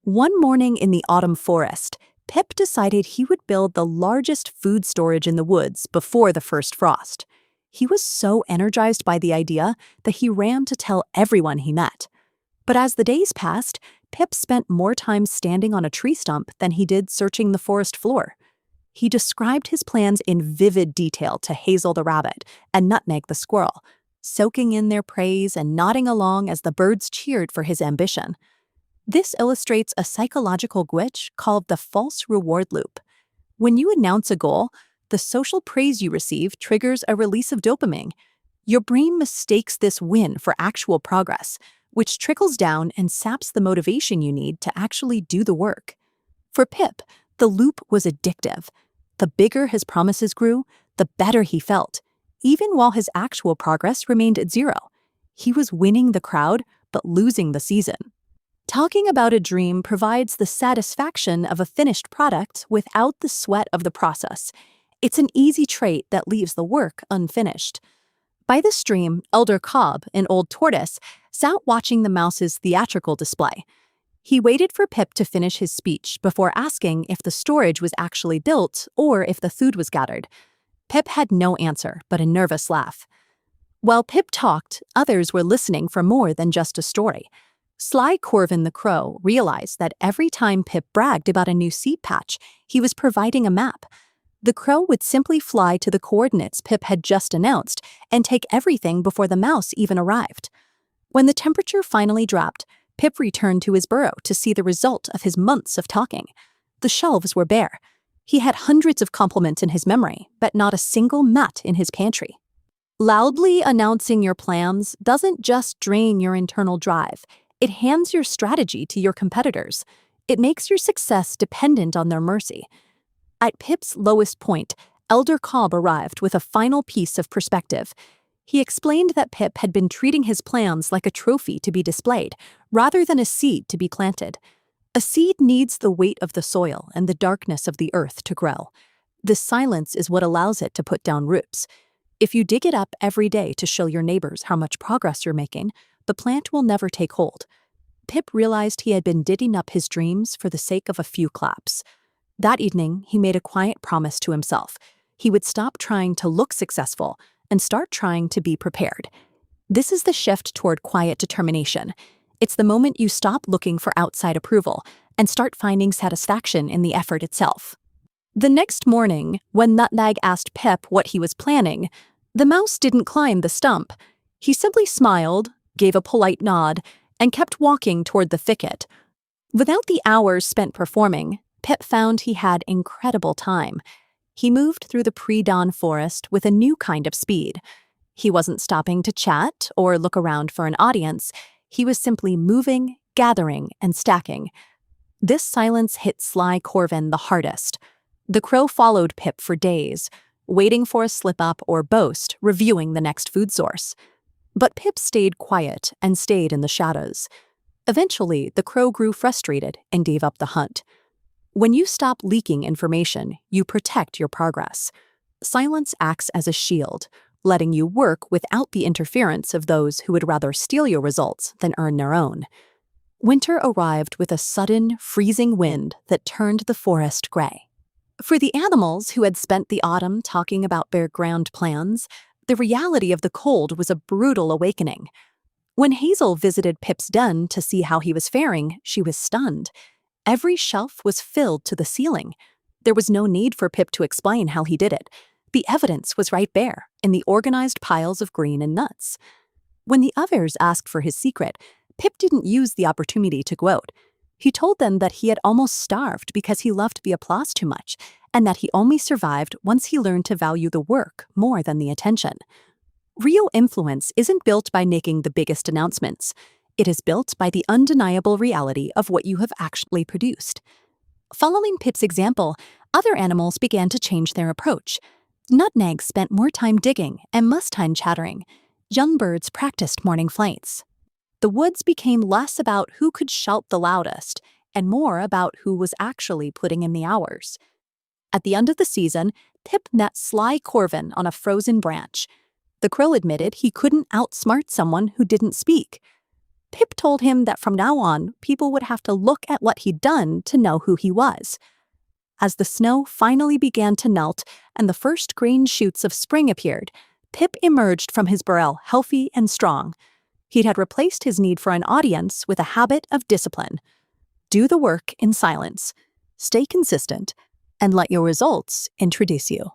One morning in the autumn forest, Pip decided he would build the largest food storage in the woods before the first frost. He was so energized by the idea that he ran to tell everyone he met. But as the days passed, Pip spent more time standing on a tree stump than he did searching the forest floor. He described his plans in vivid detail to Hazel the rabbit and Nutmeg the squirrel, soaking in their praise and nodding along as the birds cheered for his ambition. This illustrates a psychological glitch called the false reward loop. When you announce a goal, the social praise you receive triggers a release of dopamine. Your brain mistakes this win for actual progress, which trickles down and saps the motivation you need to actually do the work. For Pip, the loop was addictive. The bigger his promises grew, the better he felt, even while his actual progress remained at zero. He was winning the crowd, but losing the season. Talking about a dream provides the satisfaction of a finished product without the sweat of the process. It's an easy trait that leaves the work unfinished. By this stream, Elder Cobb, an old tortoise, sat watching the mouse's theatrical display. He waited for Pip to finish his speech before asking if the storage was actually built or if the food was gathered. Pip had no answer but a nervous laugh. While Pip talked, others were listening for more than just a story. Sly Corvin the crow realized that every time Pip bragged about a new seed patch, he was providing a map. The crow would simply fly to the coordinates Pip had just announced and take everything before the mouse even arrived. When the temperature finally dropped, Pip returned to his burrow to see the result of his months of talking. The shelves were bare. He had hundreds of compliments in his memory, but not a single nut in his pantry. Loudly announcing your plans doesn't just drain your internal drive. It hands your strategy to your competitors. It makes your success dependent on their mercy. At Pip's lowest point, Elder Cobb arrived with a final piece of perspective. He explained that Pip had been treating his plans like a trophy to be displayed, rather than a seed to be planted. A seed needs the weight of the soil and the darkness of the earth to grow. This silence is what allows it to put down roots. If you dig it up every day to show your neighbors how much progress you're making, the plant will never take hold. Pip realized he had been digging up his dreams for the sake of a few claps. That evening, he made a quiet promise to himself. He would stop trying to look successful and start trying to be prepared. This is the shift toward quiet determination. It's the moment you stop looking for outside approval and start finding satisfaction in the effort itself. The next morning, when Nutmeg asked Pip what he was planning, the mouse didn't climb the stump. He simply smiled, gave a polite nod, and kept walking toward the thicket. Without the hours spent performing, Pip found he had incredible time. He moved through the pre-dawn forest with a new kind of speed. He wasn't stopping to chat or look around for an audience. He was simply moving, gathering, and stacking. This silence hit Sly Corvin the hardest. The crow followed Pip for days, waiting for a slip-up or boast, reviewing the next food source. But Pip stayed quiet and stayed in the shadows. Eventually, the crow grew frustrated and gave up the hunt. When you stop leaking information, you protect your progress. Silence acts as a shield, letting you work without the interference of those who would rather steal your results than earn their own. Winter arrived with a sudden, freezing wind that turned the forest gray. For the animals who had spent the autumn talking about their grand plans, the reality of the cold was a brutal awakening. When Hazel visited Pip's den to see how he was faring, she was stunned. Every shelf was filled to the ceiling. There was no need for Pip to explain how he did it. The evidence was right there, in the organized piles of green and nuts. When the others asked for his secret, Pip didn't use the opportunity to gloat. He told them that he had almost starved because he loved the applause too much, and that he only survived once he learned to value the work more than the attention. Real influence isn't built by making the biggest announcements. It is built by the undeniable reality of what you have actually produced. Following Pip's example, other animals began to change their approach. Nutmeg spent more time digging and Mustine chattering. Young birds practiced morning flights. The woods became less about who could shout the loudest and more about who was actually putting in the hours. At the end of the season, Pip met Sly Corvin on a frozen branch. The crow admitted he couldn't outsmart someone who didn't speak. Pip told him that from now on, people would have to look at what he'd done to know who he was. As the snow finally began to melt and the first green shoots of spring appeared, Pip emerged from his burrell healthy and strong. He had replaced his need for an audience with a habit of discipline. Do the work in silence, stay consistent, and let your results introduce you.